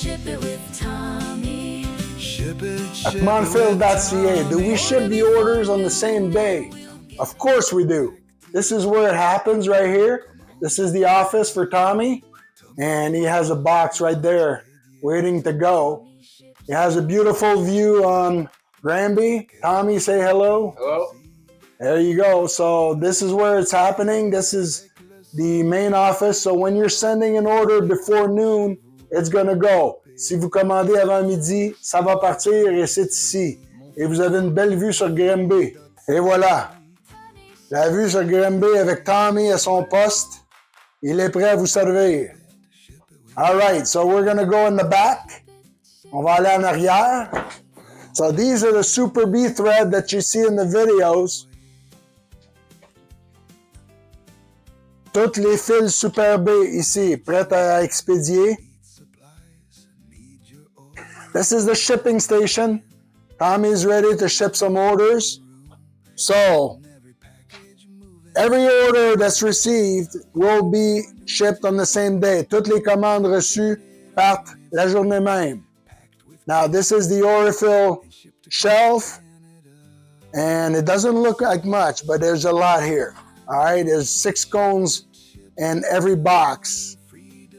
Ship it with Tommie. At Monfil.ca, do we ship the orders on the same day? Of course we do. This is where it happens right here. This is the office for Tommie, and he has a box right there waiting to go. He has a beautiful view on Granby. Tommie, say hello. Hello. There you go. So this is where it's happening. This is the main office. So when you're sending an order before noon, it's gonna go. Si vous commandez avant midi, ça va partir et c'est ici. Et vous avez une belle vue sur Granby. Et voilà. La vue sur Granby avec Tommie à son poste. Il est prêt à vous servir. All right, so we're gonna go in the back. On va aller en arrière. So these are the Super B thread that you see in the videos. Toutes les fils Super B ici, prêtes à expédier. This is the shipping station. Tommie's ready to ship some orders. So, every order that's received will be shipped on the same day. Toutes les commandes reçues partent la journée même. Now, this is the Aurifil shelf, and it doesn't look like much, but there's a lot here. All right, there's 6 cones in every box,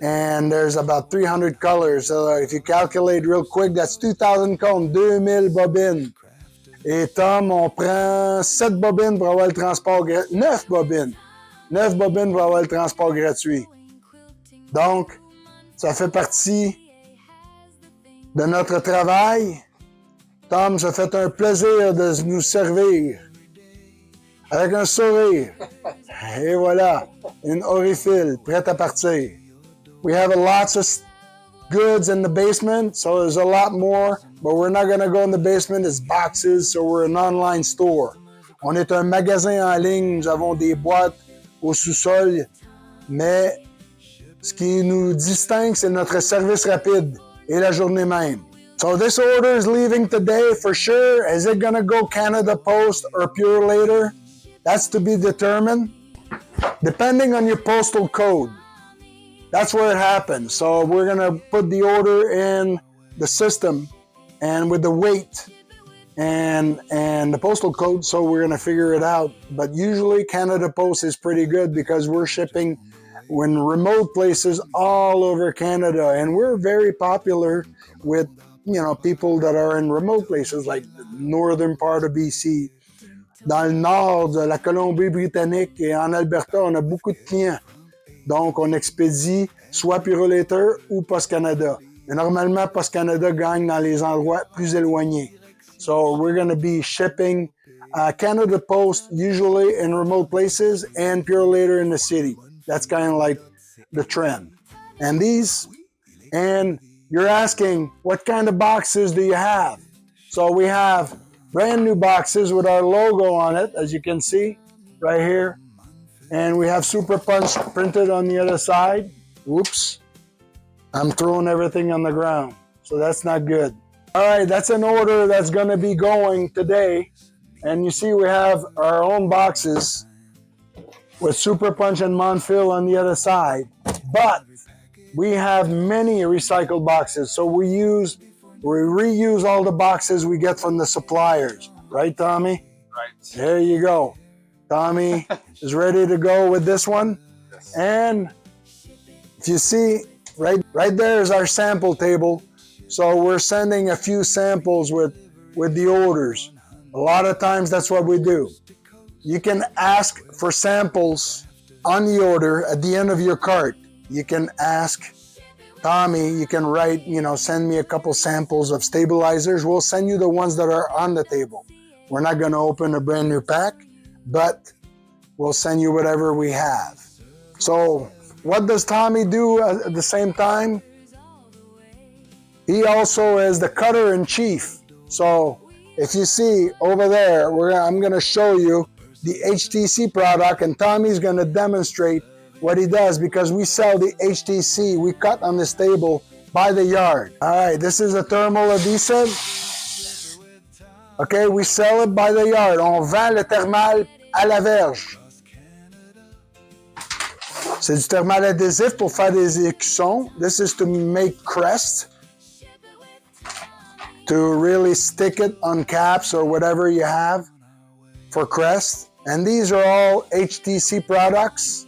and there's about 300 colors. So if you calculate real quick, that's 2,000 cones, 2000 bobines. Et Tom, on prend 7 bobines pour avoir le transport gratuit. 9 bobines. 9 bobines pour avoir le transport gratuit. Donc, ça fait partie de notre travail. Tom, ça fait un plaisir de nous servir. Avec un sourire. Et voilà, une Aurifil prête à partir. We have lots of goods in the basement, so there's a lot more, but we're not going to go in the basement. It's boxes, so we're an online store. On est un magasin en ligne, nous avons des boîtes au sous-sol, mais ce qui nous distingue, c'est notre service rapide et la journée même. So this order is leaving today for sure. Is it going to go Canada Post or Pure later? That's to be determined, depending on your postal code. That's where it happens. So we're going to put the order in the system and with the weight and the postal code, so we're going to figure it out. But usually Canada Post is pretty good because we're shipping in remote places all over Canada, and we're very popular with, you know, people that are in remote places like the northern part of BC. Dans le nord de la Colombie-Britannique et en Alberta, on a beaucoup de clients. Donc, on expédie soit Purolator ou Post Canada. Mais normalement, Post Canada gagne dans les endroits plus éloignés. So, we're going to be shipping Canada Post usually in remote places and Purolator in the city. That's kind of like the trend. And you're asking, what kind of boxes do you have? So, we have brand new boxes with our logo on it, as you can see right here. And we have Super Punch printed on the other side. Whoops. I'm throwing everything on the ground, so that's not good. All right, that's an order that's going to be going today. And you see we have our own boxes with Super Punch and Monfil on the other side. But we have many recycled boxes, so we reuse all the boxes we get from the suppliers. Right, Tommie? Right. There you go. Tommie is ready to go with this one. Yes. And if you see, right there is our sample table. So we're sending a few samples with the orders. A lot of times that's what we do. You can ask for samples on the order at the end of your cart. You can ask Tommie, you can write, send me a couple samples of stabilizers. We'll send you the ones that are on the table. We're not going to open a brand new pack, but we'll send you whatever we have. So what does Tommie do at the same time? He also is the cutter-in-chief. So if you see over there, I'm going to show you the HTC product, and Tommie's going to demonstrate what he does, because we sell the HTC. We cut on this table by the yard. All right, this is a thermal adhesive. Okay, we sell it by the yard. On vend le thermal à la verge. C'est du thermal adhésif pour faire des écussons. This is to make crests. to really stick it on caps or whatever you have for crest. And these are all HTC products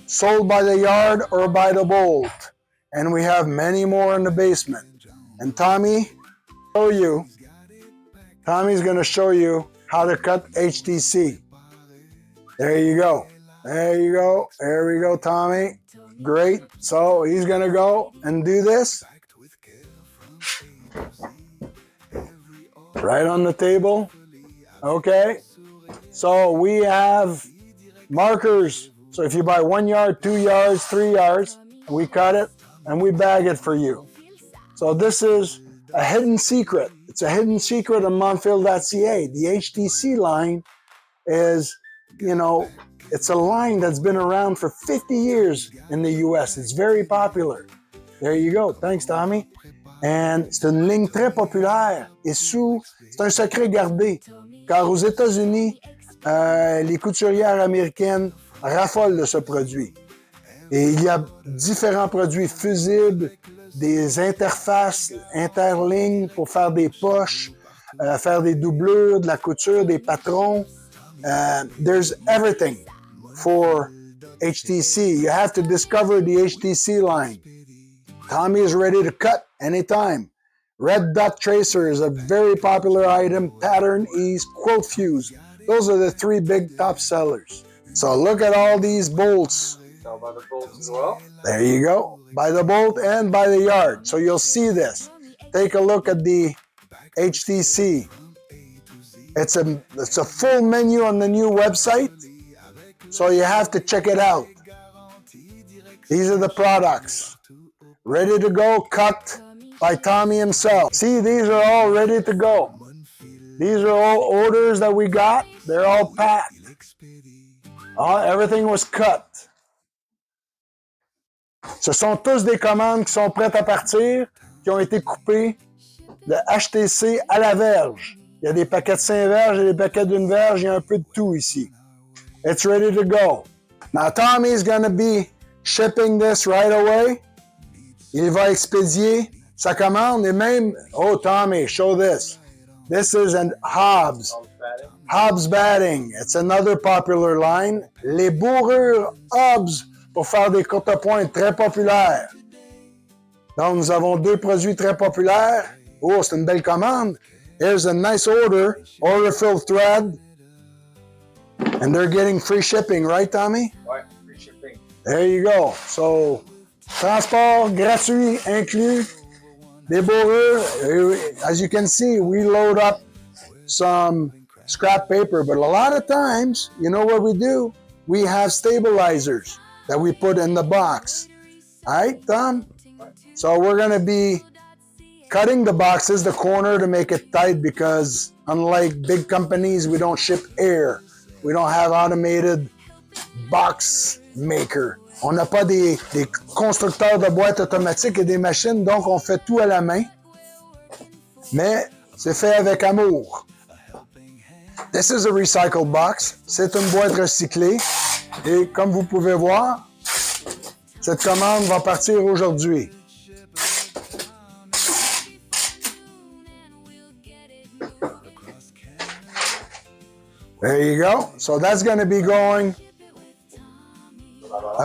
sold by the yard or by the bolt. And we have many more in the basement. And Tommie's going to show you how to cut HTC. There you go. There you go. There we go, Tommie. Great. So he's going to go and do this. Right on the table. Okay. So we have markers. So if you buy 1 yard, 2 yards, 3 yards, we cut it and we bag it for you. So this is a hidden secret. It's a hidden secret on Monfil.ca. The HTC line is, it's a line that's been around for 50 years in the US. It's very popular. There you go. Thanks, Tommie. And c'est une ligne très populaire. Et c'est un secret gardé. Car aux États-Unis, les couturières américaines raffolent de ce produit. Et il y a différents produits fusibles, des interfaces interlignes pour faire des poches, faire des doublures, de la couture, des patrons. There's everything for HTC. You have to discover the HTC line. Tommie is ready to cut anytime. Red dot tracer is a very popular item. Pattern ease, quote fuse. Those are the 3 big top sellers. So look at all these bolts. Sell by the bolt as well. There you go. By the bolt and by the yard. So you'll see this. Take a look at the HTC. It's a full menu on the new website. So you have to check it out. These are the products. Ready to go, cut by Tommie himself. See, these are all ready to go. These are all orders that we got. They're all packed. Everything was cut. Ce sont tous des commandes qui sont prêtes à partir, qui ont été coupées de HTC à la verge. Il y a des paquets de 5 verges et des paquets d'une verge. Il y a un peu de tout ici. It's ready to go. Now Tommie's going to be shipping this right away. Il va expédier sa commande et même... Oh, Tommie, show this. This is an Hobbs. Hobbs batting. It's another popular line. Les bourrures Hobbs pour faire des courtes pointes très populaires. Donc, nous avons 2 produits très populaires. Oh, c'est une belle commande. Here's a nice order filled thread. And they're getting free shipping, right, Tommie? Ouais, free shipping. There you go. So, transport gratuit inclus. Des bourrures. As you can see, we load up some scrap paper, but a lot of times, you know what we do? We have stabilizers that we put in the box. All right, Tom? So we're going to be cutting the boxes, the corner, to make it tight because unlike big companies, we don't ship air. We don't have automated box maker. On n'a pas des constructeurs de boîtes automatiques et des machines, donc on fait tout à la main. Mais c'est fait avec amour. This is a recycled box. C'est une boîte recyclée. Et comme vous pouvez voir, cette commande va partir aujourd'hui. There you go. So that's going to be going.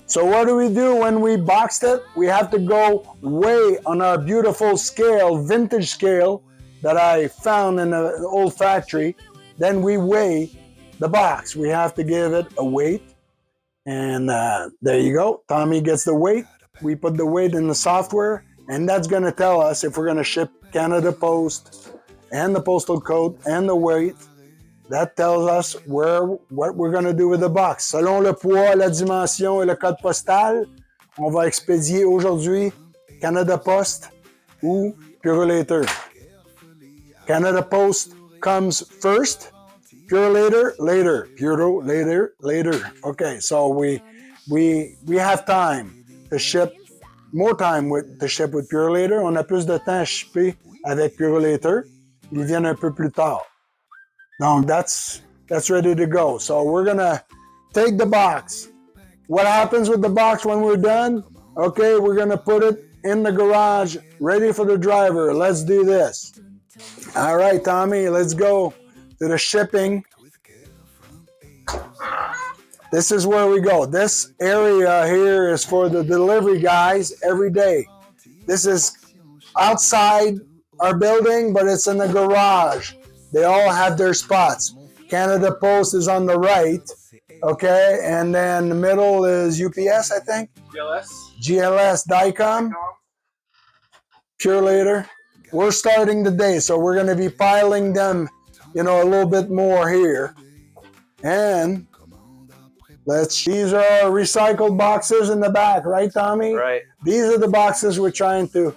So what do we do when we boxed it? We have to go weigh on our beautiful scale, vintage scale that I found in an old factory. Then we weigh the box. We have to give it a weight. And there you go. Tommie gets the weight. We put the weight in the software. And that's going to tell us if we're going to ship Canada Post and the postal code and the weight. That tells us what we're going to do with the box. Selon le poids, la dimension et le code postal, on va expédier aujourd'hui Canada Post ou Purolator. Canada Post comes first, Purolator later. Purolator later. Okay, so we have time to ship, more time to ship with Purolator. On a plus de temps à shipper avec Purolator. Ils viennent un peu plus tard. No, that's ready to go. So we're going to take the box. What happens with the box when we're done? Okay, we're going to put it in the garage, ready for the driver. Let's do this. All right, Tommie, let's go to the shipping. This is where we go. This area here is for the delivery guys every day. This is outside our building, but it's in the garage. They all have their spots. Canada Post is on the right, okay? And then the middle is UPS, I think. GLS, Dicom, Pure Later. We're starting the day, so we're going to be piling them, a little bit more here. And these are recycled boxes in the back, right, Tommie? Right. These are the boxes we're trying to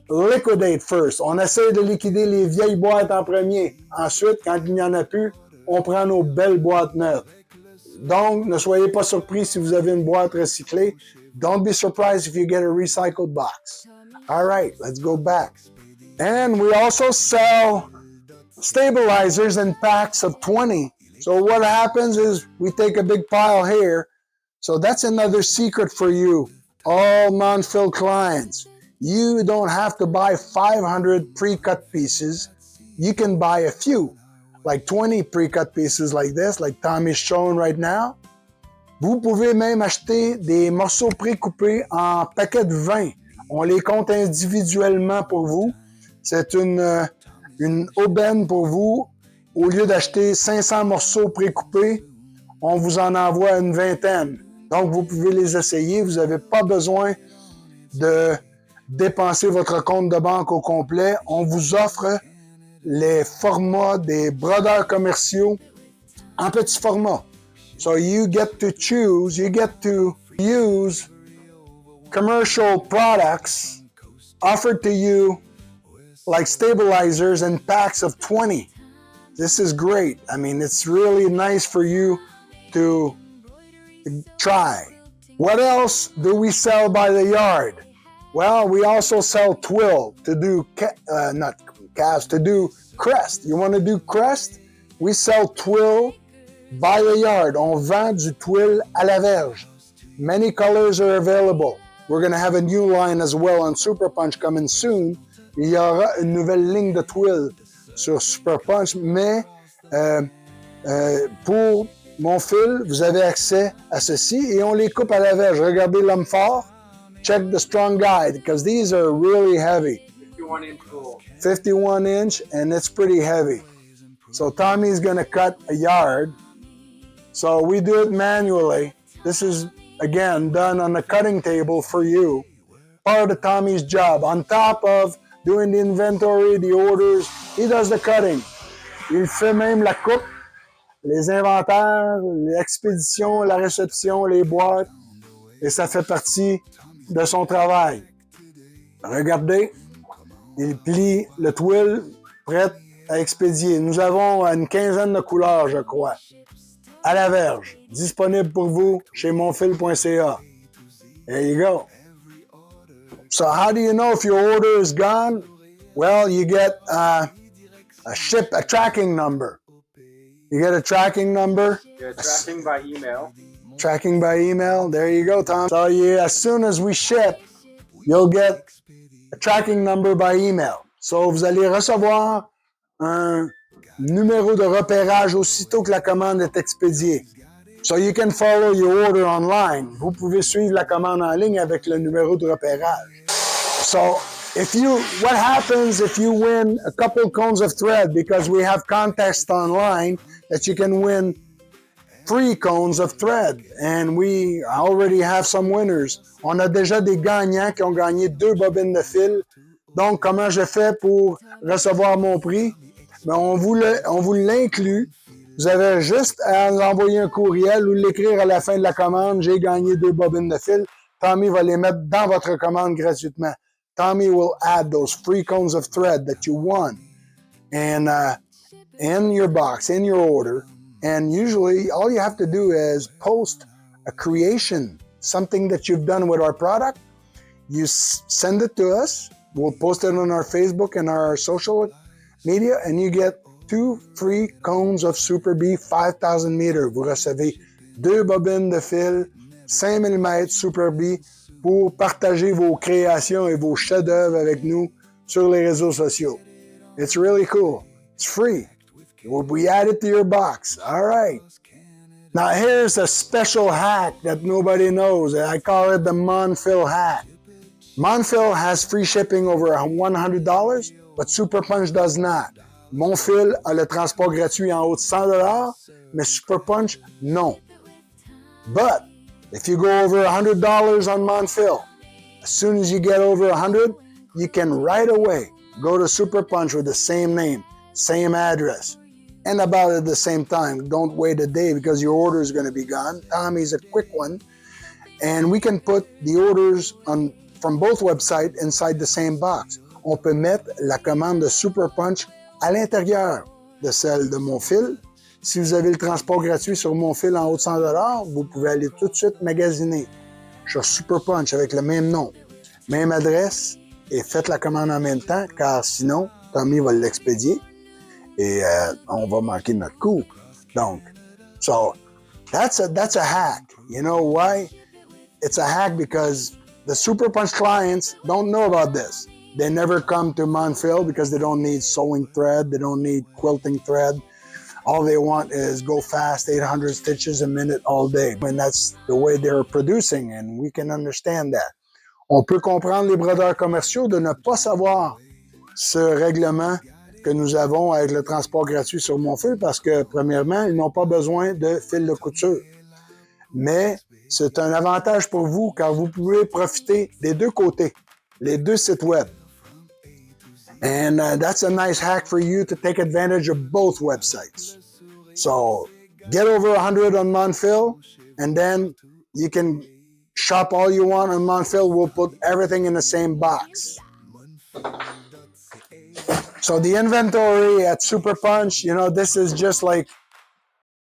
liquidate first. On essaie de liquider les vieilles boîtes en premier. Ensuite, quand il n'y en a plus, on prend nos belles boîtes neuves. Donc, ne soyez pas surpris si vous avez une boîte recyclée. Don't be surprised if you get a recycled box. All right, let's go back. And we also sell stabilizers in packs of 20. So what happens is we take a big pile here. So that's another secret for you, all Monfil clients. You don't have to buy 500 pre-cut pieces. You can buy a few, like 20 pre-cut pieces like this, like Tommie's showing right now. Vous pouvez même acheter des morceaux pré-coupés en paquets de 20. On les compte individuellement pour vous. C'est une aubaine pour vous. Au lieu d'acheter 500 morceaux pré-coupés, on vous en envoie une vingtaine. Donc, vous pouvez les essayer. Vous n'avez pas besoin de dépenser votre compte de banque au complet. On vous offre les formats des brodeurs commerciaux en petit format. So you get to choose, you get to use commercial products offered to you like stabilizers in packs of 20. This is great. I mean, it's really nice for you to try. What else do we sell by the yard? Well, we also sell twill to do, not calves, to do crest. You want to do crest? We sell twill by the yard. On vend du twill à la verge. Many colors are available. We're going to have a new line as well on Super Punch coming soon. Il y aura une nouvelle ligne de twill sur Super Punch, mais pour Monfil, vous avez accès à ceci et on les coupe à la verge. Regardez l'homme fort. Check the strong guide because these are really heavy. 51 inch tool. 51 inch and it's pretty heavy. So Tommie's going to cut a yard. So we do it manually. This is, again, done on the cutting table for you. Part of Tommie's job. On top of doing the inventory, the orders, he does the cutting. Il fait même la coupe, les inventaires, l'expédition, la réception, les boîtes, et ça fait partie de son travail. Regardez, il plie le twill, prêt à expédier. Nous avons une quinzaine de couleurs, je crois, à la verge, disponible pour vous chez Monfil.ca. There you go. So how do you know if your order is gone? Well, you get a tracking number. You get a tracking number. Yeah, tracking by email. Tracking by email. There you go, Tom. So as soon as we ship, you'll get a tracking number by email. So vous allez recevoir un numéro de repérage aussitôt que la commande est expédiée. So you can follow your order online. Vous pouvez suivre la commande en ligne avec le numéro de repérage. So what happens if you win a couple cones of thread, because we have contests online that you can win free cones of thread, and we already have some winners. On a déjà des gagnants qui ont gagné 2 bobines de fil. Donc, comment je fais pour recevoir mon prix? Ben, on vous l'inclut. Vous avez juste à nous envoyer un courriel ou l'écrire à la fin de la commande. J'ai gagné 2 bobines de fil. Tommie va les mettre dans votre commande gratuitement. Tommie will add those free cones of thread that you won and in your box, in your order. And usually all you have to do is post a creation, something that you've done with our product. You send it to us. We'll post it on our Facebook and our social media, and you get 2 free cones of Super B 5000 meters. Vous recevez 2 bobines de fil 5000 mètres Super B pour partager vos créations et vos chefs-d'œuvre avec nous sur les réseaux sociaux. It's really cool. It's free. We add it to your box. All right. Now here's a special hack that nobody knows. I call it the Monfil hack. Monfil has free shipping over $100, but Super Punch does not. Monfil a le transport gratuit en haut de $100, mais Super Punch, non. But if you go over $100 on Monfil, as soon as you get over 100, you can right away go to Super Punch with the same name, same address, and about at the same time. Don't wait a day because your order is going to be gone. Tommie's a quick one. And we can put the orders from both websites inside the same box. On peut mettre la commande de Super Punch à l'intérieur de celle de Monfil. Si vous avez le transport gratuit sur Monfil en haut de $100, vous pouvez aller tout de suite magasiner sur Super Punch avec le même nom, même adresse, et faites la commande en même temps, car sinon, Tommie va l'expédier et on va manquer notre coup. Donc, so that's a hack. You know why? It's a hack because the Super Punch clients don't know about this. They never come to Monfil because they don't need sewing thread, they don't need quilting thread. All they want is go fast, 800 stitches a minute all day. And that's the way they're producing, and we can understand that. On peut comprendre les brodeurs commerciaux de ne pas savoir ce règlement que nous avons avec le transport gratuit sur Monfil parce que, premièrement, ils n'ont pas besoin de fil de couture. Mais c'est un avantage pour vous car vous pouvez profiter des deux côtés, les deux sites web. And that's a nice hack for you to take advantage of both websites. So get over 100 on Monfil, and then you can shop all you want on Monfil. We'll put everything in the same box. So the inventory at Super Punch, you know, this is just like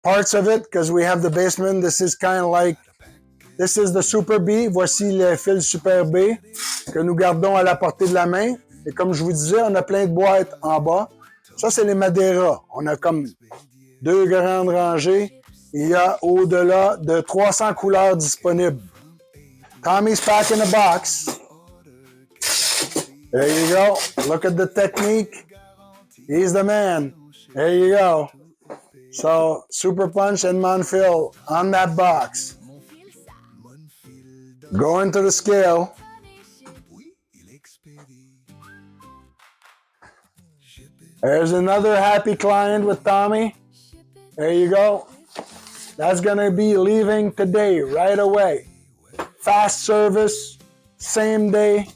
parts of it because we have the basement. This is kind of like, this is the Super B. Voici le fil Super B que nous gardons à la portée de la main. Et comme je vous disais, on a plein de boîtes en bas. Ça, c'est les Madeira. On a comme 2 grandes rangées. Il y a au-delà de 300 couleurs disponibles. Tommie's packing a box. There you go. Look at the technique. He's the man. There you go. So, Super Punch and Monfil on that box. Go into the scale. There's another happy client with Tommie. There you go. That's going to be leaving today, right away. Fast service, same day.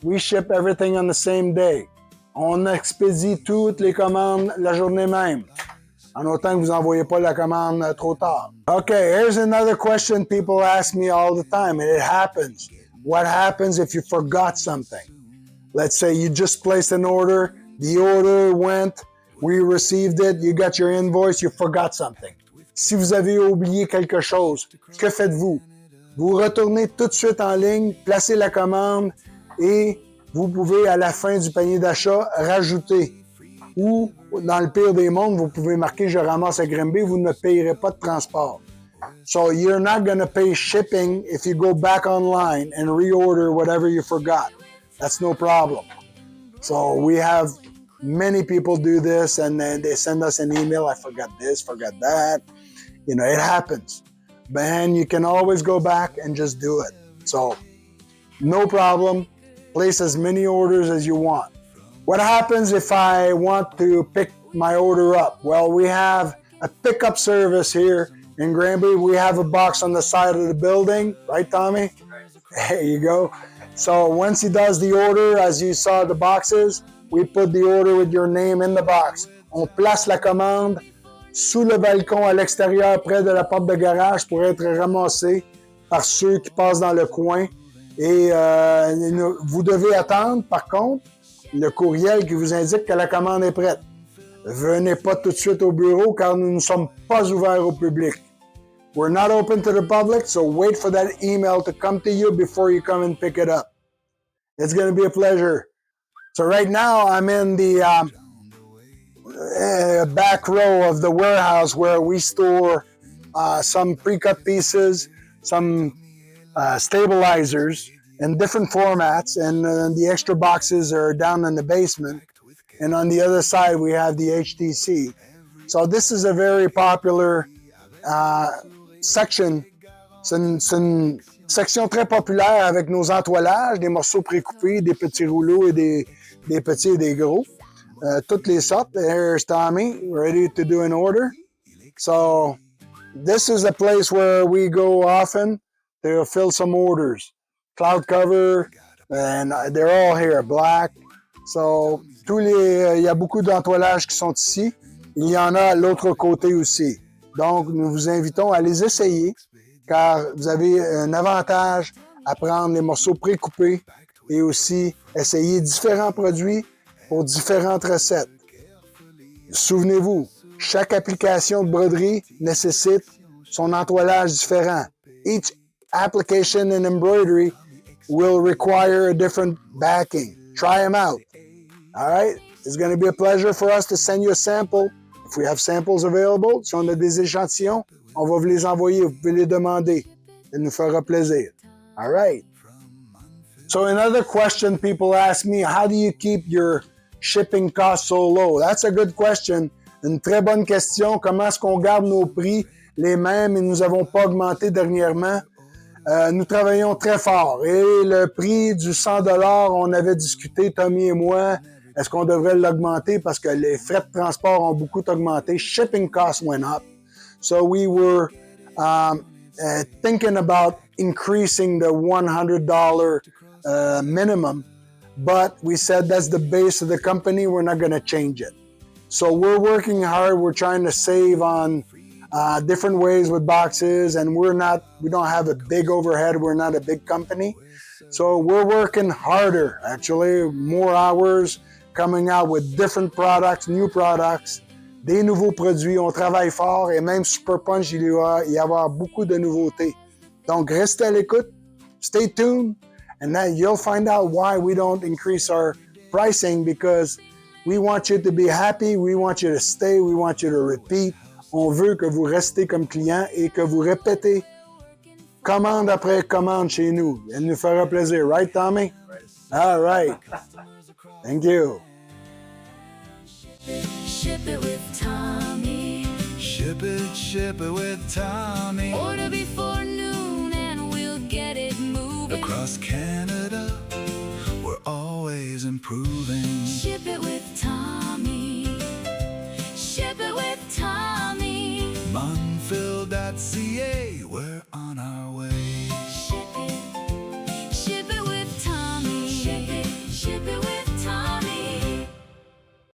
We ship everything on the same day. On expédie toutes les commandes la journée même. En autant que vous n'envoyez pas la commande trop tard. Okay, here's another question people ask me all the time, and it happens. What happens if you forgot something? Let's say you just placed an order. The order went, we received it, you got your invoice, you forgot something. Si vous avez oublié quelque chose, que faites-vous? Vous retournez tout de suite en ligne, placez la commande et vous pouvez, à la fin du panier d'achat, rajouter. Ou, dans le pire des mondes, vous pouvez marquer « Je ramasse à Grimby », vous ne payerez pas de transport. So you're not going to pay shipping if you go back online and reorder whatever you forgot. That's no problem. So we have many people do this, and then they send us an email, I forgot this, forgot that. You know, it happens. But you can always go back and just do it. So, no problem. Place as many orders as you want. What happens if I want to pick my order up? Well, we have a pickup service here in Granby. We have a box on the side of the building. Right, Tommie? There you go. So once he does the order, as you saw the boxes, we put the order with your name in the box. On place la commande sous le balcon à l'extérieur, près de la porte de garage, pour être ramassé par ceux qui passent dans le coin. Et vous devez attendre, par contre, le courriel qui vous indique que la commande est prête. Venez pas tout de suite au bureau car nous ne sommes pas ouverts au public. We're not open to the public, so wait for that email to come to you before you come and pick it up. It's going to be a pleasure. So right now I'm in the back row of the warehouse where we store some pre-cut pieces, some stabilizers in different formats, and the extra boxes are down in the basement. and on the other side we have the HTC. So this is a very popular section. C'est une section très populaire avec nos entoilages, des morceaux précoupés, des petits rouleaux et des petits et des gros. Toutes les sortes. Here's Tommie, ready to do an order. So this is a place where we go often to fill some orders. Cloud cover, and they're all here, black. So, il y a beaucoup d'entoilages qui sont ici. Il y en a à l'autre côté aussi. Donc, nous vous invitons à les essayer, car vous avez un avantage à prendre les morceaux précoupés et aussi essayer différents produits pour différentes recettes. Souvenez-vous, chaque application de broderie nécessite son entoilage différent. Each application in embroidery will require a different backing. Try them out. All right? It's going to be a pleasure for us to send you a sample. If we have samples available, si on a des échantillons, on va vous les envoyer. Vous pouvez les demander. Ça nous fera plaisir. All right. So another question people ask me, how do you keep your shipping costs so low? That's a good question. Une très bonne question. Comment est-ce qu'on garde nos prix les mêmes et nous n'avons pas augmenté dernièrement? Nous travaillons très fort. Et le prix du 100 $, on avait discuté, Tommie et moi, est-ce qu'on devrait l'augmenter parce que les frais de transport ont beaucoup augmenté. Shipping costs went up. So we were thinking about increasing the $100 minimum, but we said that's the base of the company. We're not going to change it. So we're working hard. We're trying to save on different ways with boxes, and we don't have a big overhead. We're not a big company. So we're working harder, actually, more hours, coming out with different products, new products, des nouveaux produits. On travaille fort et même Super Punch, il va y avoir beaucoup de nouveautés. Donc, restez à l'écoute, stay tuned, and then you'll find out why we don't increase our pricing, because we want you to be happy, we want you to stay, we want you to repeat. On veut que vous restez comme client et que vous répétez commande après commande chez nous. Elle nous fera plaisir. Right, Tommie? Right. All right. Thank you. Ship it with Tommie. Ship it with Tommie. Order before noon and we'll get it moving. Across Canada, we're always improving. Ship it with Tommie.